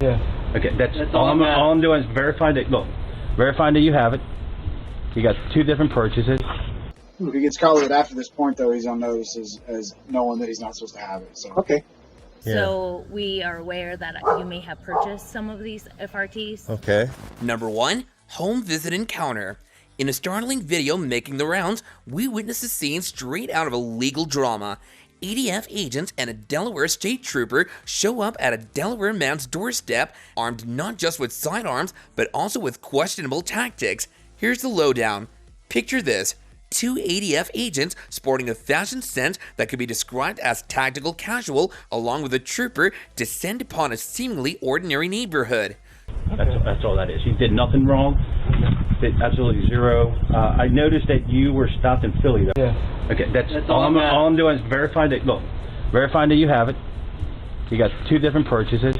Yeah. Okay, that's all I'm doing is verifying that you have it. You got 2 different purchases. If he gets collared after this point, though, he's on notice as knowing that he's not supposed to have it. So okay. So we are aware that you may have purchased some of these FRTs. Okay. Number 1, home visit encounter. In a startling video making the rounds, we witness a scene straight out of a legal drama. ATF agents and a Delaware state trooper show up at a Delaware man's doorstep, armed not just with sidearms, but also with questionable tactics. Here's the lowdown. Picture this. 2 ATF agents sporting a fashion sense that could be described as tactical casual, along with a trooper, descend upon a seemingly ordinary neighborhood. That's all that is. You did nothing wrong. Did absolutely zero. I noticed that you were stopped in Philly, though. Yeah. Okay, that's all I'm doing is verifying that you have it. You got 2 different purchases.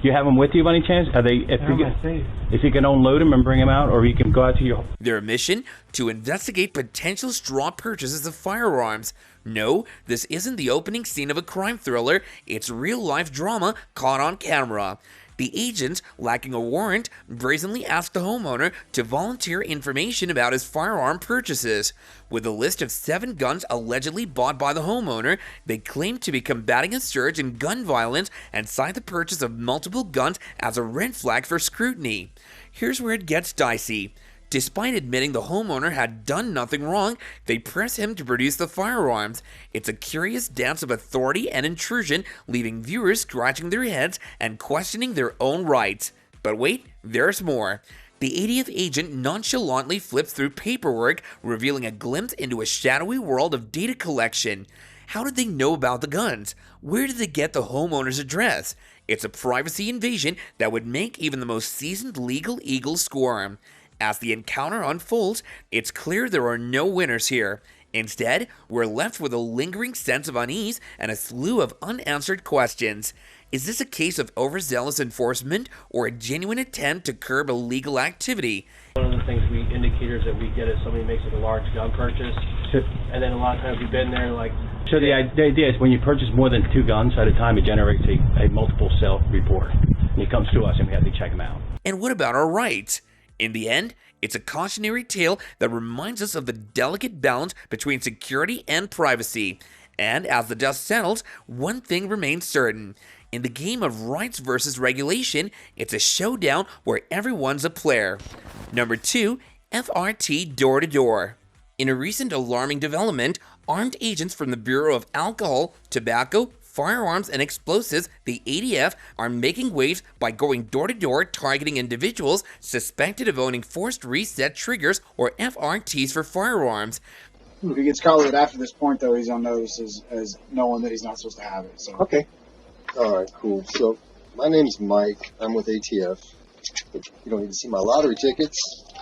You have them with you by any chance? Are they? If you can unload them and bring them out, or you can go out to your. Their mission? To investigate potential straw purchases of firearms. No, this isn't the opening scene of a crime thriller. It's real-life drama caught on camera. The agents, lacking a warrant, brazenly asked the homeowner to volunteer information about his firearm purchases. With a list of 7 guns allegedly bought by the homeowner, they claimed to be combating a surge in gun violence and cite the purchase of multiple guns as a red flag for scrutiny. Here's where it gets dicey. Despite admitting the homeowner had done nothing wrong, they press him to produce the firearms. It's a curious dance of authority and intrusion, leaving viewers scratching their heads and questioning their own rights. But wait, there's more. The ATF agent nonchalantly flips through paperwork, revealing a glimpse into a shadowy world of data collection. How did they know about the guns? Where did they get the homeowner's address? It's a privacy invasion that would make even the most seasoned legal eagle squirm. As the encounter unfolds, it's clear there are no winners here. Instead, we're left with a lingering sense of unease and a slew of unanswered questions. Is this a case of overzealous enforcement or a genuine attempt to curb illegal activity? One of the things indicators that we get is somebody makes like a large gun purchase, and then a lot of times we've been there like. So the idea is when you purchase more than 2 guns at a time, it generates a multiple sale report. And it comes to us and we have to check them out. And what about our rights? In the end, it's a cautionary tale that reminds us of the delicate balance between security and privacy. And as the dust settles, one thing remains certain. In the game of rights versus regulation, it's a showdown where everyone's a player. Number 2, FRT door-to-door. In a recent alarming development, armed agents from the Bureau of Alcohol, Tobacco, Firearms, and Explosives, the ATF, are making waves by going door-to-door targeting individuals suspected of owning forced reset triggers or FRTs for firearms. If he gets collared after this point, though, he's on notice as knowing that he's not supposed to have it. So okay. All right, cool. So my name's Mike. I'm with ATF. But you don't need to see my lottery tickets.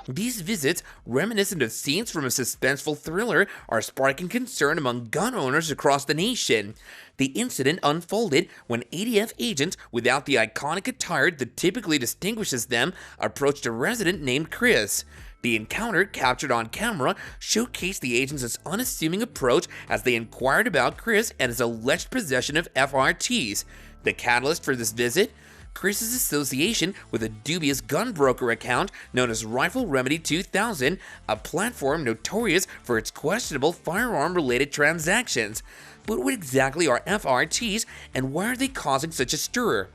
These visits, reminiscent of scenes from a suspenseful thriller, are sparking concern among gun owners across the nation. The incident unfolded when ATF agents, without the iconic attire that typically distinguishes them, approached a resident named Chris. The encounter, captured on camera, showcased the agents' unassuming approach as they inquired about Chris and his alleged possession of FRTs. The catalyst for this visit? Chris's association with a dubious gun broker account known as Rifle Remedy 2000, a platform notorious for its questionable firearm-related transactions. But what exactly are FRTs, and why are they causing such a stir?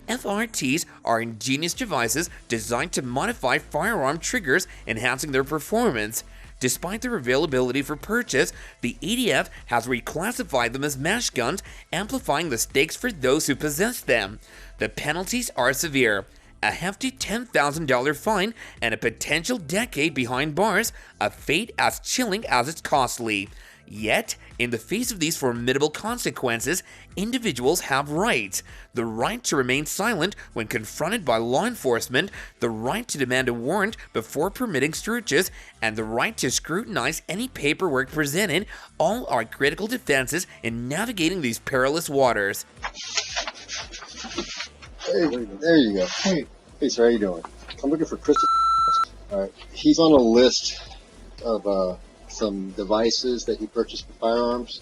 FRTs are ingenious devices designed to modify firearm triggers, enhancing their performance. Despite their availability for purchase, the ATF has reclassified them as mash guns, amplifying the stakes for those who possess them. The penalties are severe: a hefty $10,000 fine and a potential decade behind bars, a fate as chilling as it's costly. Yet, in the face of these formidable consequences, individuals have rights. The right to remain silent when confronted by law enforcement, the right to demand a warrant before permitting searches, and the right to scrutinize any paperwork presented, all are critical defenses in navigating these perilous waters. Hey, there you go. Hey, sir, how you doing? I'm looking for Chris. All right, he's on a list of some devices that he purchased for firearms.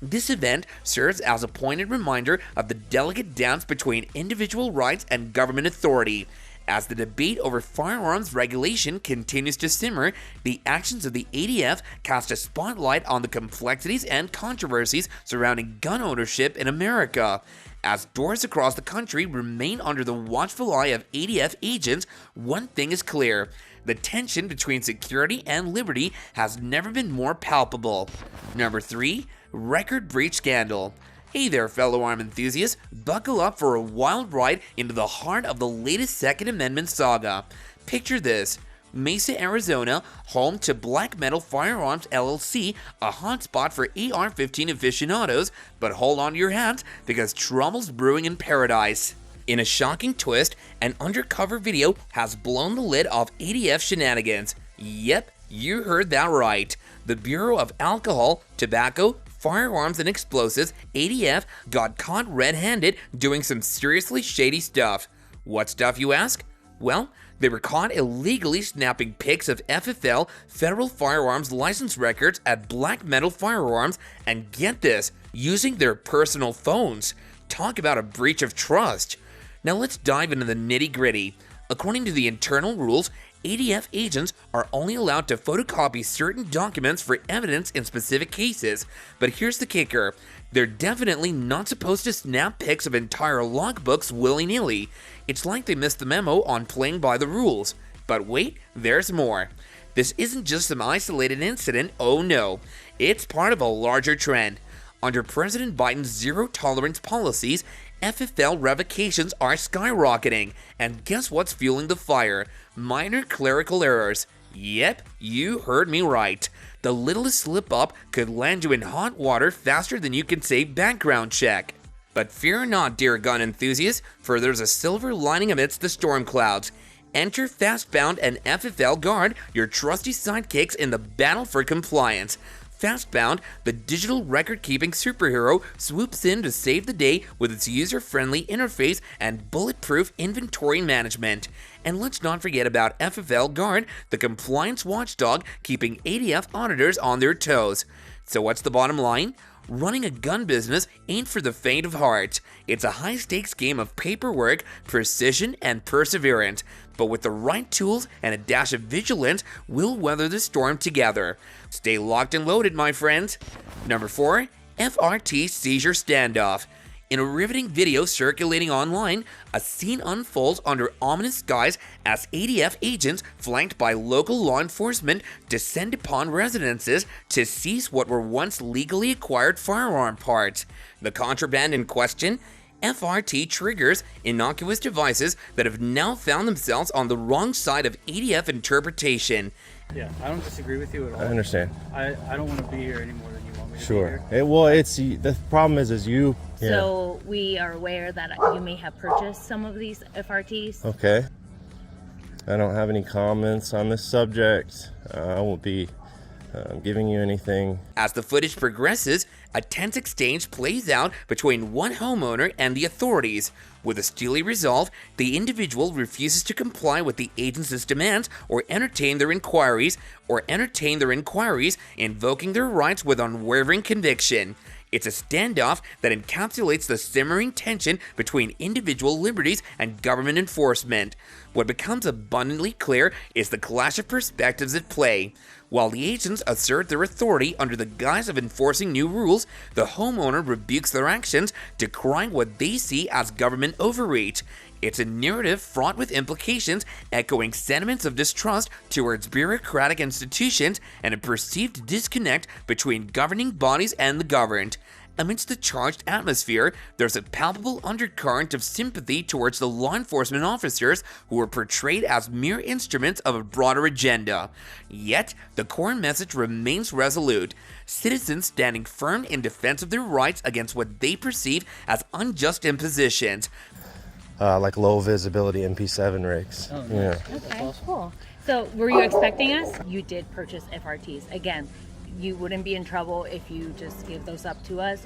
This event serves as a pointed reminder of the delicate dance between individual rights and government authority. As the debate over firearms regulation continues to simmer, the actions of the ATF cast a spotlight on the complexities and controversies surrounding gun ownership in America. As doors across the country remain under the watchful eye of ATF agents, one thing is clear: the tension between security and liberty has never been more palpable. Number 3. Record breach scandal. Hey there, fellow arm enthusiasts, buckle up for a wild ride into the heart of the latest Second Amendment saga. Picture this: Mesa, Arizona, home to Black Metal Firearms LLC, a hotspot for AR-15 aficionados, but hold on to your hats because trouble's brewing in paradise. In a shocking twist, an undercover video has blown the lid off ATF shenanigans. Yep, you heard that right. The Bureau of Alcohol, Tobacco, Firearms and Explosives, ATF, got caught red-handed doing some seriously shady stuff. What stuff, you ask? Well, they were caught illegally snapping pics of FFL, Federal Firearms license records at Black Metal Firearms, and get this, using their personal phones. Talk about a breach of trust. Now let's dive into the nitty-gritty. According to the internal rules, ATF agents are only allowed to photocopy certain documents for evidence in specific cases. But here's the kicker: they're definitely not supposed to snap pics of entire logbooks willy-nilly. It's like they missed the memo on playing by the rules. But wait, there's more. This isn't just some isolated incident, oh no. It's part of a larger trend. Under President Biden's zero-tolerance policies, FFL revocations are skyrocketing, and guess what's fueling the fire? Minor clerical errors. Yep, you heard me right. The littlest slip-up could land you in hot water faster than you can say background check. But fear not, dear gun enthusiasts, for there's a silver lining amidst the storm clouds. Enter Fastbound and FFL Guard, your trusty sidekicks in the battle for compliance. Fastbound, the digital record-keeping superhero, swoops in to save the day with its user-friendly interface and bulletproof inventory management. And let's not forget about FFL Guard, the compliance watchdog keeping ATF auditors on their toes. So what's the bottom line? Running a gun business ain't for the faint of heart. It's a high-stakes game of paperwork, precision, and perseverance. But with the right tools and a dash of vigilance, we'll weather the storm together. Stay locked and loaded, my friends. Number 4. FRT Seizure Standoff. In a riveting video circulating online, a scene unfolds under ominous skies as ATF agents, flanked by local law enforcement, descend upon residences to seize what were once legally acquired firearm parts. The contraband in question? FRT triggers innocuous devices that have now found themselves on the wrong side of ATF interpretation. Yeah, I don't disagree with you at all. I understand. I don't want to be here anymore than you want me to Sure. be here. Well, it's the problem is you. Yeah. So we are aware that you may have purchased some of these FRTs. Okay. I don't have any comments on this subject. I won't be giving you anything. As the footage progresses, a tense exchange plays out between one homeowner and the authorities. With a steely resolve, the individual refuses to comply with the agency's demands or entertain their inquiries, invoking their rights with unwavering conviction. It's a standoff that encapsulates the simmering tension between individual liberties and government enforcement. What becomes abundantly clear is the clash of perspectives at play. While the agents assert their authority under the guise of enforcing new rules, the homeowner rebukes their actions, decrying what they see as government overreach. It's a narrative fraught with implications, echoing sentiments of distrust towards bureaucratic institutions and a perceived disconnect between governing bodies and the governed. Amidst the charged atmosphere, there's a palpable undercurrent of sympathy towards the law enforcement officers who are portrayed as mere instruments of a broader agenda. Yet, the core message remains resolute: citizens standing firm in defense of their rights against what they perceive as unjust impositions. Like low visibility MP7 rigs. Oh, Yeah. Okay, awesome. cool. So were you expecting us? You did purchase FRTs. Again, you wouldn't be in trouble if you just gave those up to us.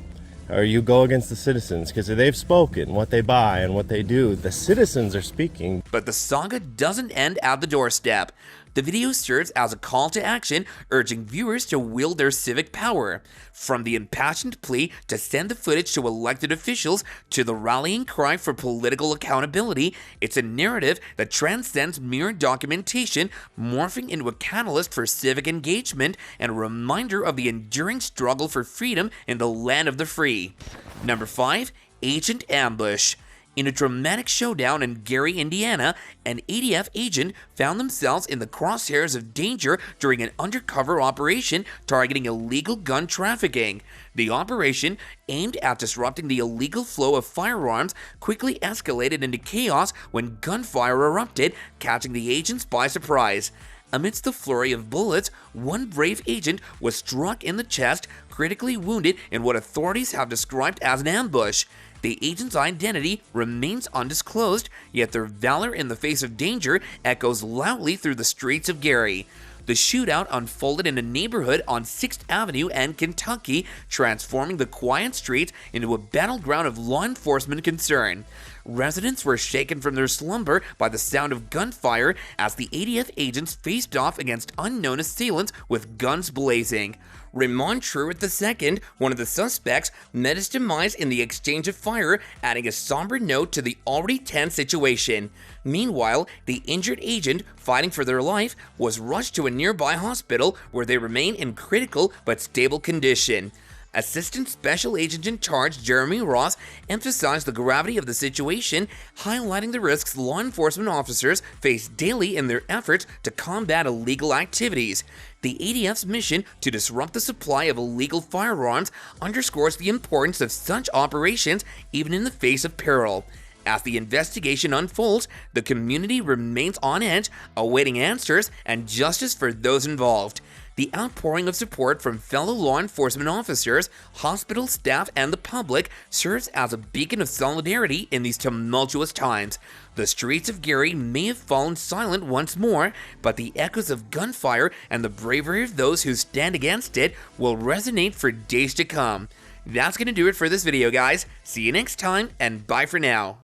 Or you go against the citizens because they've spoken what they buy and what they do. The citizens are speaking. But the saga doesn't end at the doorstep. The video serves as a call to action, urging viewers to wield their civic power. From the impassioned plea to send the footage to elected officials to the rallying cry for political accountability, it's a narrative that transcends mere documentation, morphing into a catalyst for civic engagement and a reminder of the enduring struggle for freedom in the land of the free. Number 5. Agent Ambush. In a dramatic showdown in Gary, Indiana, an ATF agent found themselves in the crosshairs of danger during an undercover operation targeting illegal gun trafficking. The operation, aimed at disrupting the illegal flow of firearms, quickly escalated into chaos when gunfire erupted, catching the agents by surprise. Amidst the flurry of bullets, one brave agent was struck in the chest, critically wounded in what authorities have described as an ambush. The agent's identity remains undisclosed, yet their valor in the face of danger echoes loudly through the streets of Gary. The shootout unfolded in a neighborhood on 6th Avenue and Kentucky, transforming the quiet streets into a battleground of law enforcement concern. Residents were shaken from their slumber by the sound of gunfire as the ATF agents faced off against unknown assailants with guns blazing. Raymond Truitt II, one of the suspects, met his demise in the exchange of fire, adding a somber note to the already tense situation. Meanwhile, the injured agent, fighting for their life, was rushed to a nearby hospital where they remain in critical but stable condition. Assistant Special Agent in Charge Jeremy Ross emphasized the gravity of the situation, highlighting the risks law enforcement officers face daily in their efforts to combat illegal activities. The ATF's mission to disrupt the supply of illegal firearms underscores the importance of such operations even in the face of peril. As the investigation unfolds, the community remains on edge, awaiting answers and justice for those involved. The outpouring of support from fellow law enforcement officers, hospital staff, and the public serves as a beacon of solidarity in these tumultuous times. The streets of Gary may have fallen silent once more, but the echoes of gunfire and the bravery of those who stand against it will resonate for days to come. That's going to do it for this video, guys. See you next time, and bye for now.